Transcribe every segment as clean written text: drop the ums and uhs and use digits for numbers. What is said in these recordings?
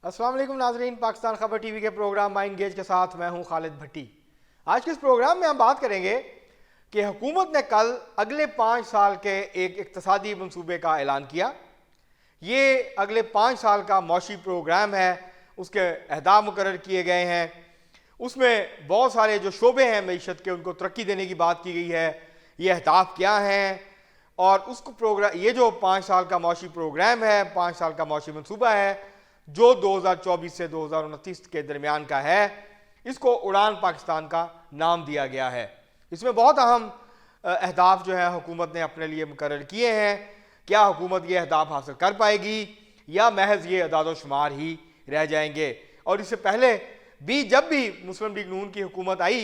अस्सलाम वालेकुम नाजरीन, पाकिस्तान खबर टीवी के प्रोग्राम माइंड गेज के साथ मैं हूं खालिद भट्टी। आज के इस प्रोग्राम में हम बात करेंगे कि हुकूमत ने कल अगले 5 साल के एक इक्तसादी मंसूबे का ऐलान किया। ये अगले 5 साल का मौशी प्रोग्राम है, उसके अहदाफ मुकर्रर किए गए हैं। उसमें बहुत सारे जो शोबे हैं मईशत के, उनको तरक्की देने की बात की गई है। ये अहदाफ क्या हैं और उसको प्रोग्राम, ये जो 5 साल का मौशी प्रोग्राम है, 5 साल का मौशी मंसूबा है जो 2024 से 2029 के दरमियान का है, इसको उड़ान पाकिस्तान का नाम दिया गया है। इसमें बहुत अहम अहदाफ जो है हुकूमत ने अपने लिए मुकर्रर किए हैं। क्या हुकूमत ये अहदाफ हासिल कर पाएगी या महज ये अदाद शुमार ही रह जाएंगे। और इससे पहले भी जब भी मुस्लिम लीग नून की हुकूमत आई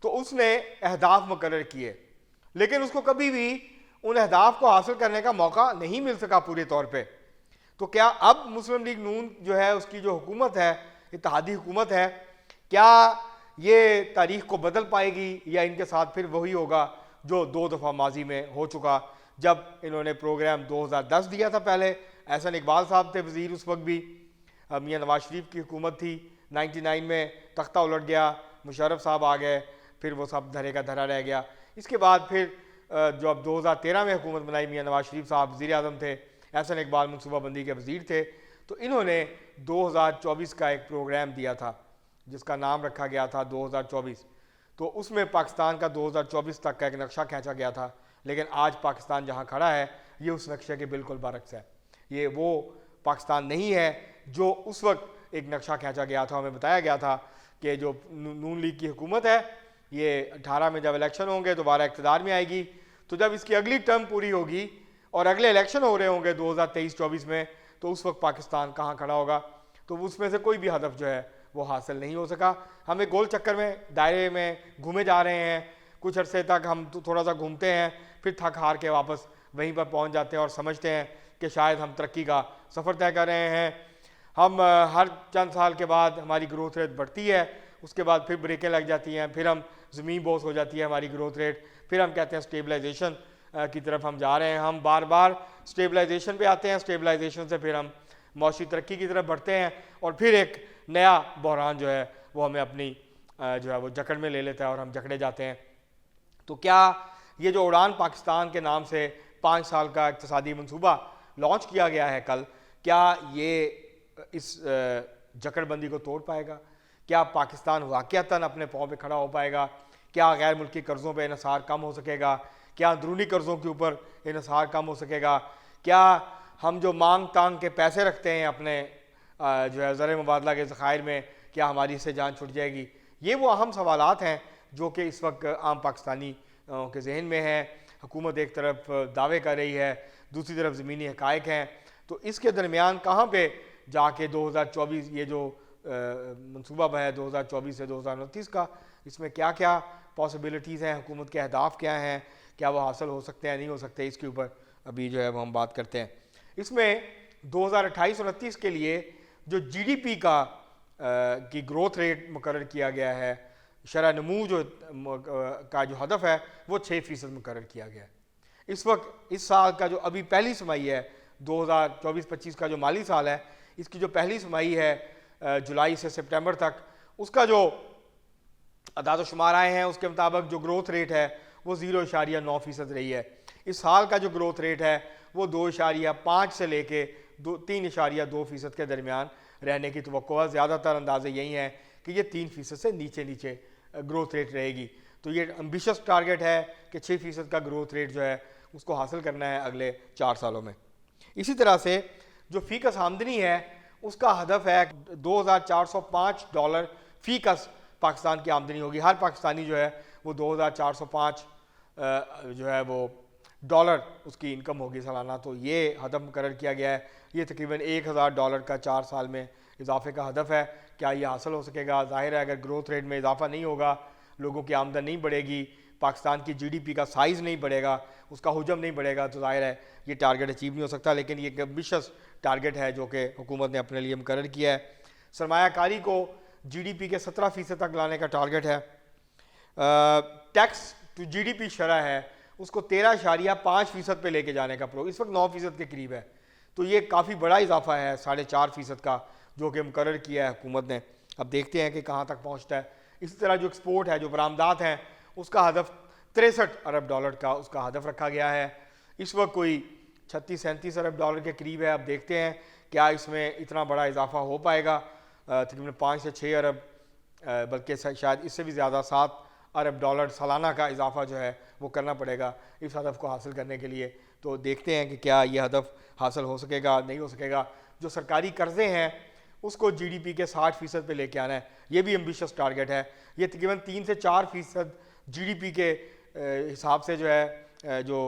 तो उसने अहदाफ मुकर्रर किए, लेकिन उसको कभी भी उन अहदाफ को हासिल करने का मौका नहीं मिल सका पूरे तौर पर। तो क्या अब मुस्लिम लीग नून जो है, उसकी जो हुकूमत है, इत्तेहादी हुकूमत है, क्या ये तारीख को बदल पाएगी या इनके साथ फिर वही होगा जो 2 दफ़ा माजी में हो चुका। जब इन्होंने प्रोग्राम 2010 दिया था, पहले एहसन इकबाल साहब थे वज़ीर, उस वक्त भी मियां नवाज शरीफ की हुकूमत थी। 99 में तख्ता उलट गया, मुशर्रफ साहब आ गए, फिर वो सब धरे का धरा रह गया। इसके बाद फिर जब 2013 में हुकूमत बनाई, मियां नवाज शरीफ साहब वज़ीर आज़म थे, एहसन इकबाल मनसूबाबंदी के वज़ीर थे, तो इन्होंने 2024 का एक प्रोग्राम दिया था जिसका नाम रखा गया था 2024। तो उसमें पाकिस्तान का 2024 तक का एक नक्शा खींचा गया था, लेकिन आज पाकिस्तान जहां खड़ा है ये उस नक्शे के बिल्कुल बरक्स है। ये वो पाकिस्तान नहीं है जो उस वक्त एक नक्शा खींचा गया था। हमें बताया गया था कि जो नून लीग की हुकूमत है, ये 18 में जब इलेक्शन होंगे, दोबारा इक़्तिदार में आएगी, तो जब इसकी अगली टर्म पूरी होगी और अगले इलेक्शन हो रहे होंगे 2023-24 में, तो उस वक्त पाकिस्तान कहाँ खड़ा होगा। तो उसमें से कोई भी हदफ जो है वो हासिल नहीं हो सका। हम एक गोल चक्कर में, दायरे में घूमे जा रहे हैं। कुछ अरसे तक हम तो थोड़ा सा घूमते हैं, फिर थक हार के वापस वहीं पर पहुंच जाते हैं और समझते हैं कि शायद हम तरक्की का सफ़र तय कर रहे हैं। हम हर चंद साल के बाद हमारी ग्रोथ रेट बढ़ती है, उसके बाद फिर ब्रेकें लग जाती हैं, फिर हम ज़मीन बोस हो जाती है हमारी ग्रोथ रेट, फिर हम कहते हैं स्टेबलाइजेशन की तरफ हम जा रहे हैं। हम बार बार स्टेबलाइजेशन पे आते हैं, स्टेबलाइजेशन से फिर हम मौशी तरक्की की तरफ बढ़ते हैं और फिर एक नया बहरान जो है वो हमें अपनी जो है वो जकड़ में ले लेता है और हम जकड़े जाते हैं। तो क्या ये जो उड़ान पाकिस्तान के नाम से 5 साल का इक़्तिसादी मंसूबा लॉन्च किया गया है कल, क्या ये इस जकड़बंदी को तोड़ पाएगा? क्या पाकिस्तान वाक़यातन अपने पाँव पे खड़ा हो पाएगा? क्या गैर मुल्की कर्ज़ों पर इन्हिसार कम हो सकेगा? क्या अंदरूनी कर्ज़ों के ऊपर इन्हिसार कम हो सकेगा? क्या हम जो मांग तांग के पैसे रखते हैं अपने जो है ज़र मुबादला के ज़खायर में, क्या हमारी इससे जान छुट जाएगी? ये वो अहम सवालात हैं जो कि इस वक्त आम पाकिस्तानी के जहन में हैं। हुकूमत एक तरफ दावे कर रही है, दूसरी तरफ ज़मीनी हक़ाइक़ हैं। तो इसके दरमियान कहाँ पे जाके 2024 ये जो मनसूबा है 2024 से 2029 का, इसमें क्या क्या पॉसिबिलिटीज़ हैं, हुकूमत के अहदाफ क्या हैं, क्या वो हासिल हो सकते हैं, नहीं हो सकते, इसके ऊपर अभी जो है वो हम बात करते हैं। इसमें 2028-29 के लिए जो GDP की ग्रोथ रेट मुकर्रर किया गया है, शरह नमू जो का जो हदफ है वो 6% मुकर्रर किया गया है। इस वक्त इस साल का जो अभी पहली तिमाही है 2024-25 का जो माली साल है, इसकी जो पहली तिमाही है जुलाई से सितंबर तक, उसका जो अदाद शुमार आए हैं उसके मुताबिक जो ग्रोथ रेट है वो 0.9% रही है। इस साल का जो ग्रोथ रेट है वो 2.5 से लेके 3.2% के दरमियान रहने की तवक्को है। ज़्यादातर अंदाजे यही हैं कि ये 3% से नीचे ग्रोथ रेट रहेगी। तो ये एम्बिशियस टारगेट है कि 6% का ग्रोथ रेट जो है उसको हासिल करना है अगले 4 सालों में। इसी तरह से जो फ़ीकस आमदनी है उसका हदफ है $2,405 फ़ीकस पाकिस्तान की आमदनी होगी। हर पाकिस्तानी जो है वो 2,405 जो है वो डॉलर उसकी इनकम होगी सालाना। तो ये हदफ मुकर्रर किया गया है। ये तकरीबन $1,000 का 4 साल में इजाफे का हदफ है। क्या ये हासिल हो सकेगा? ज़ाहिर है अगर ग्रोथ रेट में इजाफा नहीं होगा, लोगों की आमदन नहीं बढ़ेगी, पाकिस्तान की GDP का साइज़ नहीं बढ़ेगा, उसका हुजम नहीं बढ़ेगा, तो ज़ाहिर है ये टारगेट अचीव नहीं हो सकता। लेकिन ये एक एम्बिशियस टारगेट है जो कि हुकूमत ने अपने लिए मुकर्रर किया है। सरमायाकारी को GDP के 17% तक लाने का टारगेट है। टैक्स टू GDP शरह है उसको 13.5% पे लेके जाने का इस वक्त 9% के करीब है। तो ये काफ़ी बड़ा इजाफा है 4.5% का। जो कि मुकर्रर किया है हुकूमत ने। अब देखते हैं कि कहाँ तक पहुँचता है। इसी तरह जो एक्सपोर्ट है, जो बरामदात हैं, उसका हदफ 63 अरब डॉलर का उसका हदफ रखा गया है। इस वक्त कोई 36-37 अरब डॉलर के करीब है। अब देखते हैं क्या इसमें इतना बड़ा इजाफा हो पाएगा। तकरीबन 5 से 6 अरब, बल्कि शायद इससे भी ज़्यादा 7 अरब डॉलर सालाना का इजाफा जो है वो करना पड़ेगा इस हदफ को हासिल करने के लिए। तो देखते हैं कि क्या ये हदफ हासिल हो सकेगा, नहीं हो सकेगा। जो सरकारी कर्जे हैं उसको GDP के 60% पे लेके आना है, ये भी एम्बिशियस टारगेट है। ये तकरीबन 3 से 4% GDP के हिसाब से जो है जो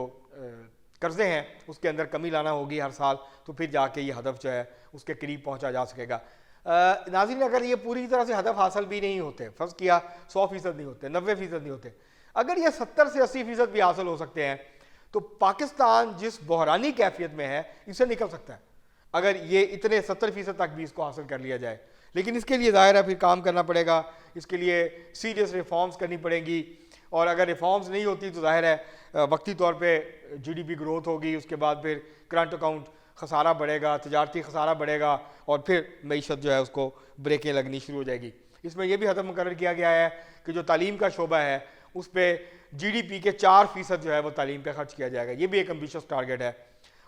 कर्जे हैं उसके अंदर कमी लाना होगी हर साल, तो फिर जाके ये हदफ जो है उसके करीब पहुंचा जा सकेगा। नाज़रीन, अगर ये पूरी तरह से हदफ हासिल भी नहीं होते, फ़र्ज़ किया 100% नहीं होते, 90% नहीं होते, अगर ये 70 से 80% भी हासिल हो सकते हैं तो पाकिस्तान जिस बहरानी कैफियत में है इससे निकल सकता है, अगर ये इतने 70% तक भी इसको हासिल कर लिया जाए। लेकिन इसके लिए ज़ाहिर है फिर काम करना पड़ेगा, इसके लिए सीरियस रिफॉर्म्स करनी पड़ेंगी, और अगर रिफॉर्म्स नहीं होती तो ज़ाहिर है वक्ती तौर पे GDP ग्रोथ होगी, उसके बाद फिर करंट अकाउंट खसारा बढ़ेगा, तजारती खसारा बढ़ेगा, और फिर मईशत जो है उसको ब्रेकें लगनी शुरू हो जाएगी। इसमें यह भी हदफ मुकर्रर किया गया है कि जो तालीम का शोबा है उस पर GDP के 4% जो है वो तालीम पे खर्च किया जाएगा। ये भी एक एम्बिशियस टारगेट है,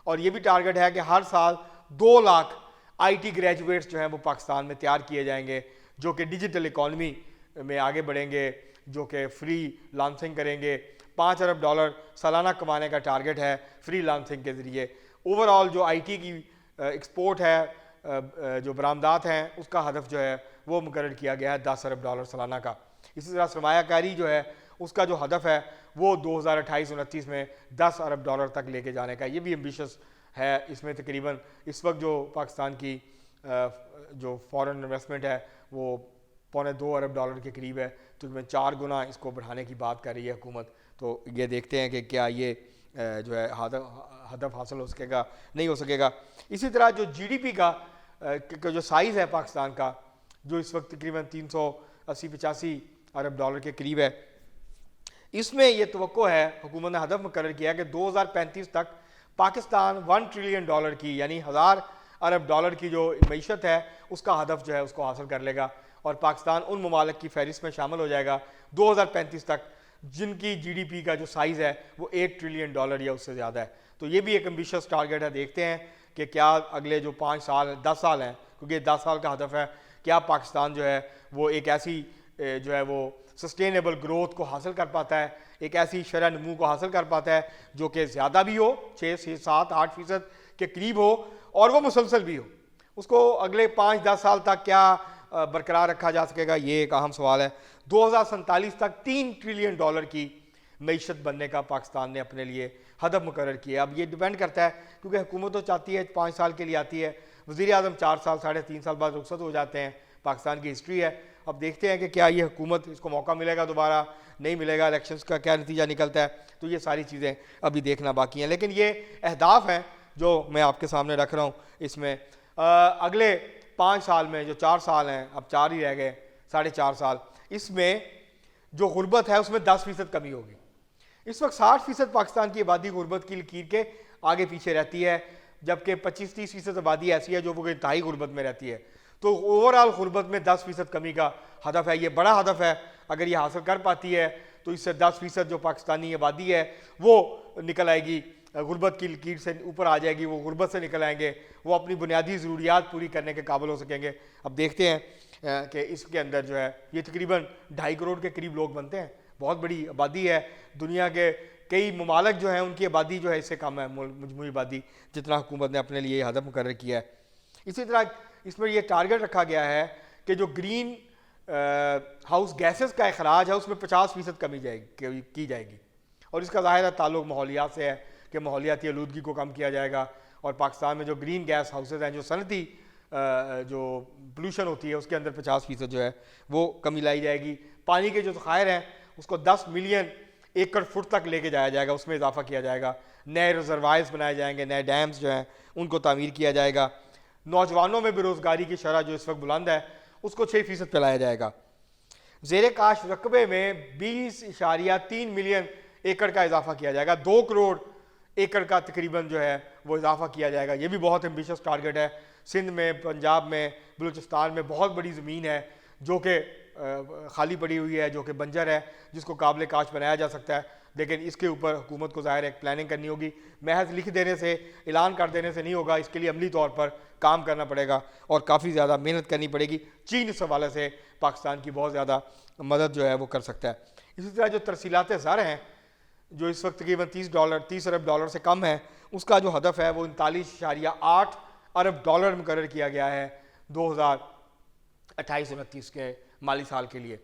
और ये भी टारगेट है कि हर साल 2 लाख IT ग्रेजुएट्स जो हैं वो पाकिस्तान में तैयार किए जाएंगे, जो कि डिजिटल इकॉनमी में आगे बढ़ेंगे, जो कि फ्री लांसिंग करेंगे। 5 अरब डॉलर सालाना कमाने का टारगेट है फ्री लांसिंग के ज़रिए। ओवरऑल जो IT की एक्सपोर्ट है, जो बरामदात हैं, उसका हदफ जो है वो मुकर्रर किया गया है 10 अरब डॉलर सालाना का। इसी तरह सरमायाकारी जो है उसका जो हदफ है वो 2028-29 में 10 अरब डॉलर तक लेके जाने का, ये भी एम्बिशियस है। इसमें तकरीबन इस वक्त जो पाकिस्तान की जो फॉरेन इन्वेस्टमेंट है वो 2.25 अरब डॉलर के करीब है, तो इसमें 4 गुना इसको बढ़ाने की बात कर रही है हुकूमत। तो ये देखते हैं कि क्या ये जो है हदफ हासिल हो सकेगा, नहीं हो सकेगा। इसी तरह जो GDP का जो साइज़ है पाकिस्तान का, जो इस वक्त तकरीबन 380-85 अरब डॉलर के करीब है, इसमें यह तवक्को है, हुकूमत ने हदफ मुकर्रर किया कि 2035 तक पाकिस्तान 1 ट्रिलियन डॉलर की, यानी 1000 अरब डॉलर की जो मईशत है उसका हदफ जो है उसको हासिल कर लेगा, और पाकिस्तान उन ममालिक की फहरिस्त में शामिल हो जाएगा 2035 तक जिनकी GDP का जो साइज़ है वो 1 ट्रिलियन डॉलर या उससे ज़्यादा है। तो ये भी एक एम्बिशियस टारगेट है। देखते हैं कि क्या अगले जो 5 साल 10 साल हैं, क्योंकि 10 साल का हदफ है, क्या पाकिस्तान जो है वो एक ऐसी जो है वो सस्टेनेबल ग्रोथ को हासिल कर पाता है, एक ऐसी शरह नमू को हासिल कर पाता है जो कि ज़्यादा भी हो, 6 से 7-8% के करीब हो, और वो मुसलसल भी हो। उसको अगले 5-10 साल तक क्या बरकरार रखा जा सकेगा, ये एक अहम सवाल है। 2047 तक 3 ट्रिलियन डॉलर की मईशत बनने का पाकिस्तान ने अपने लिए हदफ मुकर्रर किया। अब ये डिपेंड करता है, क्योंकि हुकूमत तो चाहती है 5 साल के लिए आती है, वज़ीर आज़म 4 साल 3.5 साल बाद रुखसत हो जाते हैं, पाकिस्तान की हिस्ट्री है। अब देखते हैं कि क्या ये हुकूमत, इसको मौका मिलेगा दोबारा, नहीं मिलेगा, इलेक्शंस का क्या नतीजा निकलता है, तो ये सारी चीज़ें अभी देखना बाकी हैं। लेकिन ये अहदाफ हैं जो मैं आपके सामने रख रहा हूँ। इसमें अगले 5 साल में जो 4 साल हैं, अब 4 ही रह गए, 4.5 साल, इसमें जो गुर्बत है उसमें 10% कमी होगी। इस वक्त 60% पाकिस्तान की आबादी गुर्बत की लकीर के आगे पीछे रहती है, जबकि 25-30% आबादी ऐसी है जो वो इंतहाई गुर्बत में रहती है। तो ओवरऑल गुर्बत में 10% कमी का हदफ है। ये बड़ा हदफ है, अगर ये हासिल कर पाती है तो इससे 10% जो पाकिस्तानी आबादी है वो निकल आएगी, गुर्बत की लकीर से ऊपर आ जाएगी, वो गुर्बत से निकल आएंगे, वो अपनी बुनियादी ज़रूरियात पूरी करने के काबिल हो सकेंगे। अब देखते हैं कि इसके अंदर जो है ये तकरीबन 2.5 करोड़ के करीब लोग बनते हैं, बहुत बड़ी आबादी है। दुनिया के कई ममालिक जो हैं उनकी आबादी जो है इससे कम है, मजमूई आबादी, जितना हुकूमत ने अपने लिए हदफ मुकर्रर किया है। इसी तरह इसमें यह टारगेट रखा गया है कि जो ग्रीन हाउस गैसेस का अखराज है उसमें 50% कमी की जाएगी, और इसका ज़ाहिर ताल्लुक माहौलियात से है कि माहौलियाती आलूदगी को कम किया जाएगा, और पाकिस्तान में जो ग्रीन गैस हाउसेज हैं, जो सनती जो पोल्यूशन होती है उसके अंदर 50% जो है वो कमी लाई जाएगी। पानी के जो ज़खायर हैं उसको 10 मिलियन एकड़ फुट तक लेके जाया जाएगा, उसमें इजाफा किया जाएगा। नए रिजर्वायर्स बनाए जाएंगे, नए डैम्स जो हैं उनको तामीर किया जाएगा। नौजवानों में बेरोज़गारी की शरह जो इस वक्त बुलंद है उसको 6% पे लाया जाएगा। ज़ेर काश रकबे में 20.3 मिलियन एकड़ का इजाफा किया जाएगा, 2 करोड़ एकड़ का तकरीबन जो है वो इजाफा किया जाएगा। ये भी बहुत एम्बिशियस टारगेट है। सिंध में, पंजाब में, बलूचिस्तान में बहुत बड़ी ज़मीन है जो कि खाली पड़ी हुई है, जो कि बंजर है, जिसको काबिल काश बनाया जा सकता है। लेकिन इसके ऊपर हुकूमत को ज़ाहिर एक प्लानिंग करनी होगी। महज लिख देने से, ऐलान कर देने से नहीं होगा, इसके लिए अमली तौर पर काम करना पड़ेगा और काफ़ी ज़्यादा मेहनत करनी पड़ेगी। चीन इस हवाले से पाकिस्तान की बहुत ज़्यादा मदद जो है वो कर सकता है। इसी तरह जो तरसीलात ज़र हैं जो इस वक्त तकरीबन $30 अरब डॉलर से कम है, उसका जो हदफ है वो 39.8 अरब डॉलर मुकर्रर किया गया है 2028-29 के माली साल के लिए।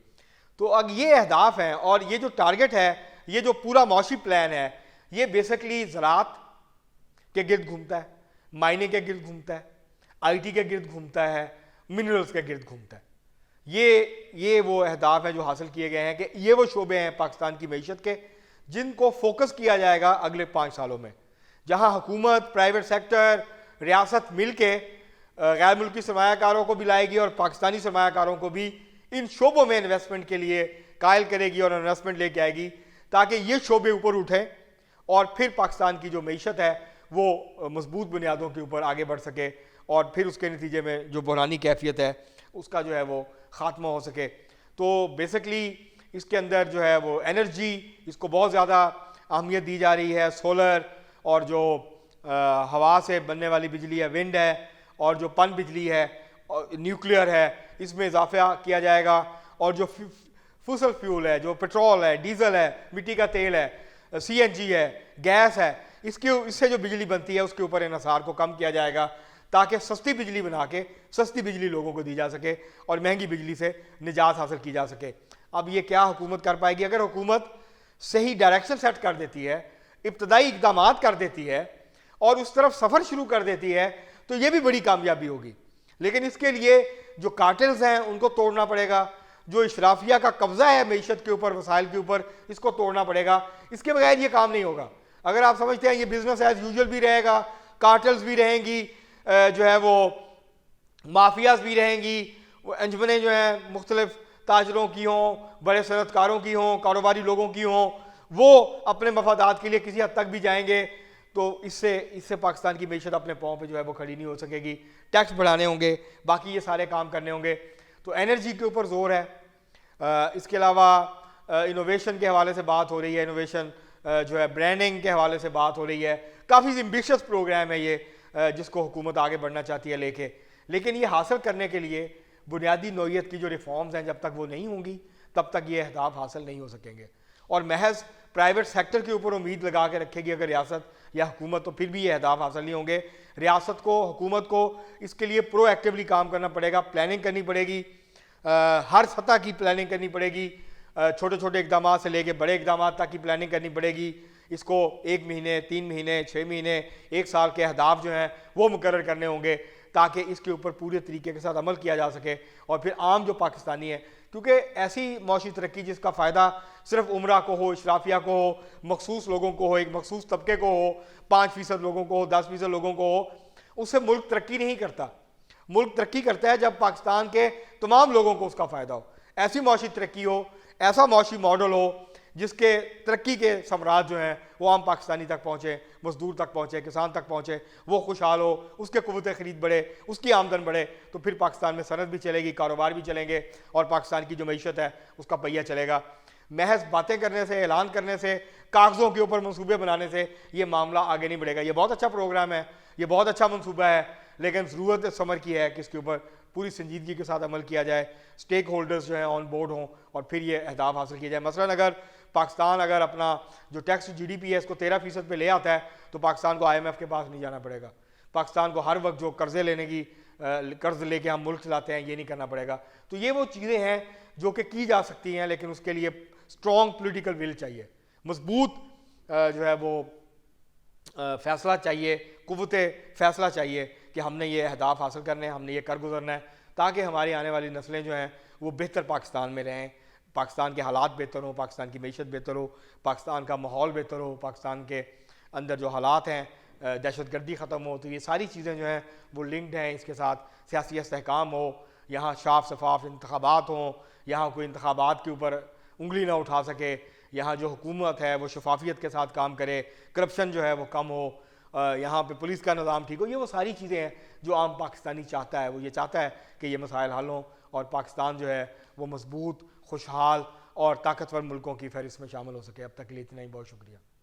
तो अब ये अहदाफ हैं और ये जो टारगेट है, ये जो पूरा मौशी प्लान है, ये बेसिकली ज़राअत के गिर्द घूमता है, माइनिंग के गिर्द घूमता है, IT के गिर्द घूमता है, मिनरल्स के गिर्द घूमता है। ये वो अहदाफ हैं जो हासिल किए गए हैं कि ये वो शोबे हैं पाकिस्तान की मईशत के जिनको फोकस किया जाएगा अगले 5 सालों में, जहां हुकूमत, प्राइवेट सेक्टर, रियासत मिल के गैर मुल्की सरमायाकारों को भी लाएगी और पाकिस्तानी सरमायाकारों को भी इन शोबों में इन्वेस्टमेंट के लिए कायल करेगी और इन्वेस्टमेंट लेके आएगी, ताकि ये शोबे ऊपर उठें और फिर पाकिस्तान की जो मईशत है वो मजबूत बुनियादों के ऊपर आगे बढ़ सके और फिर उसके नतीजे में जो बहरानी कैफियत है उसका जो है वो ख़ात्मा हो सके। तो बेसिकली इसके अंदर जो है वो एनर्जी, इसको बहुत ज़्यादा अहमियत दी जा रही है। सोलर और जो हवा से बनने वाली बिजली है, विंड है, और जो पन बिजली है और न्यूक्लियर है, इसमें इजाफा किया जाएगा। और जो फूसल फ्यूल है, जो पेट्रोल है, डीजल है, मिट्टी का तेल है, CNG है, गैस है, इससे जो बिजली बनती है उसके ऊपर इन्हिसार को कम किया जाएगा ताकि सस्ती बिजली बना के सस्ती बिजली लोगों को दी जा सके और महंगी बिजली से निजात हासिल की जा सके। अब ये क्या हुकूमत कर पाएगी? अगर हुकूमत सही डायरेक्शन सेट कर देती है, इब्तदाई इकदाम कर देती है और उस तरफ सफ़र शुरू कर देती है, तो ये भी बड़ी कामयाबी होगी। लेकिन इसके लिए जो कार्टेल्स हैं उनको तोड़ना पड़ेगा, जो इशराफिया का कब्जा है मईशत के ऊपर, वसाइल के ऊपर, इसको तोड़ना पड़ेगा। इसके बगैर ये काम नहीं होगा। अगर आप समझते हैं ये बिजनेस एज यूजुअल भी रहेगा, कार्टेल्स भी रहेंगी, जो है वो माफियाज भी रहेंगी, वो अंजमनें जो हैं मुख्तलिफ ताजरों की हों, बड़े सनतकारों की हों, कारोबारी लोगों की हों, वो अपने मफादात के लिए किसी हद तक भी जाएंगे, तो इससे पाकिस्तान की मईशत अपने पाँव पे जो है वो खड़ी नहीं हो सकेगी। टैक्स बढ़ाने होंगे, बाकी ये सारे काम करने होंगे। तो एनर्जी के ऊपर जोर है। इसके अलावा इनोवेशन के हवाले से बात हो रही है, इनोवेशन जो है ब्रांडिंग के हवाले से बात हो रही है। काफ़ी एम्बिशियस प्रोग्राम है ये जिसको हुकूमत आगे बढ़ना चाहती है लेके। लेकिन ये हासिल करने के लिए बुनियादी नौइयत की जो रिफॉर्म्स हैं जब तक वो नहीं होंगी तब तक ये अहदाफ हासिल नहीं हो सकेंगे। और महज प्राइवेट सेक्टर के ऊपर उम्मीद लगा के रखेगी अगर रियासत या हुकूमत, तो फिर भी ये अहदाफ हासिल नहीं होंगे। रियासत को, हुकूमत को इसके लिए प्रोएक्टिवली काम करना पड़ेगा, प्लानिंग करनी पड़ेगी, हर सतह की प्लानिंग करनी पड़ेगी, छोटे छोटे इकदाम से लेके बड़े इकदाम तक की प्लानिंग करनी पड़ेगी। इसको 1 महीने, 3 महीने, 6 महीने, 1 साल के अहदाफ जो हैं वो मुकर्रर करने होंगे ताकि इसके ऊपर पूरे तरीके के साथ अमल किया जा सके। और फिर आम जो पाकिस्तानी है, क्योंकि ऐसी मौशी तरक्की जिसका फ़ायदा सिर्फ उमरा को हो, इशराफिया को हो, मखसूस लोगों को हो, एक मखसूस तबके को हो, 5% लोगों को हो, 10% लोगों को हो, उससे मुल्क तरक्की नहीं करता। मुल्क तरक्की करता है जब पाकिस्तान के तमाम लोगों को उसका फ़ायदा हो। ऐसी मौशी तरक्की हो, ऐसा मौशी मॉडल हो जिसके तरक्की के समराज जो हैं वो आम पाकिस्तानी तक पहुँचे, मजदूर तक पहुँचे, किसान तक पहुँचे, वो खुशहाल हो, उसके क़ुव्वत ख़रीद बढ़े, उसकी आमदन बढ़े, तो फिर पाकिस्तान में सनत भी चलेगी, कारोबार भी चलेंगे और पाकिस्तान की जो मईशत है उसका पहिया चलेगा। महज बातें करने से, ऐलान करने से, कागज़ों के ऊपर मनसूबे बनाने से ये मामला आगे नहीं बढ़ेगा। ये बहुत अच्छा प्रोग्राम है, ये बहुत अच्छा मनसूबा है, लेकिन ज़रूरत समर की है कि इसके ऊपर पूरी संजीदगी के साथ अमल किया जाए, स्टेक होल्डर्स जो हैं ऑन बोर्ड हों और फिर ये अहदाफ हासिल किया जाए। मसलन अगर पाकिस्तान अपना जो टैक्स GDP है इसको 13% पे ले आता है तो पाकिस्तान को IMF के पास नहीं जाना पड़ेगा। पाकिस्तान को हर वक्त जो कर्ज़ लेके हम मुल्क चलाते हैं ये नहीं करना पड़ेगा। तो ये वो चीज़ें हैं जो कि की जा सकती हैं, लेकिन उसके लिए स्ट्रॉन्ग पॉलिटिकल विल चाहिए, मजबूत जो है वो फैसला चाहिए, कुव्वते फैसला चाहिए कि हमने ये अहदाफ हासिल करने हैं, हमने ये कर गुजरना है ताकि हमारी आने वाली नस्लें जो हैं वो बेहतर पाकिस्तान में रहें, पाकिस्तान के हालात बेहतर हो, पाकिस्तान की मईशत बेहतर हो, पाकिस्तान का माहौल बेहतर हो, पाकिस्तान के अंदर जो हालात हैं, दहशतगर्दी ख़त्म हो। तो ये सारी चीज़ें जो हैं वो लिंक्ड हैं इसके साथ। सियासी इस्तेहकाम हो, यहाँ साफ शफाफ इंतखाबात हों, यहाँ कोई इंतखाबात के ऊपर उंगली ना उठा सके, यहाँ जो हुकूमत है वो शफाफियत के साथ काम करे, करप्शन जो है वो कम हो, यहाँ पे पुलिस का निज़ाम ठीक हो, ये वो सारी चीज़ें हैं जो आम पाकिस्तानी चाहता है। वो ये चाहता है कि ये मसाइल हल हों और पाकिस्तान जो है वो मजबूत, खुशहाल और ताकतवर मुल्कों की फहरिस्त में शामिल हो सके। अब तक के लिए इतना ही, बहुत शुक्रिया।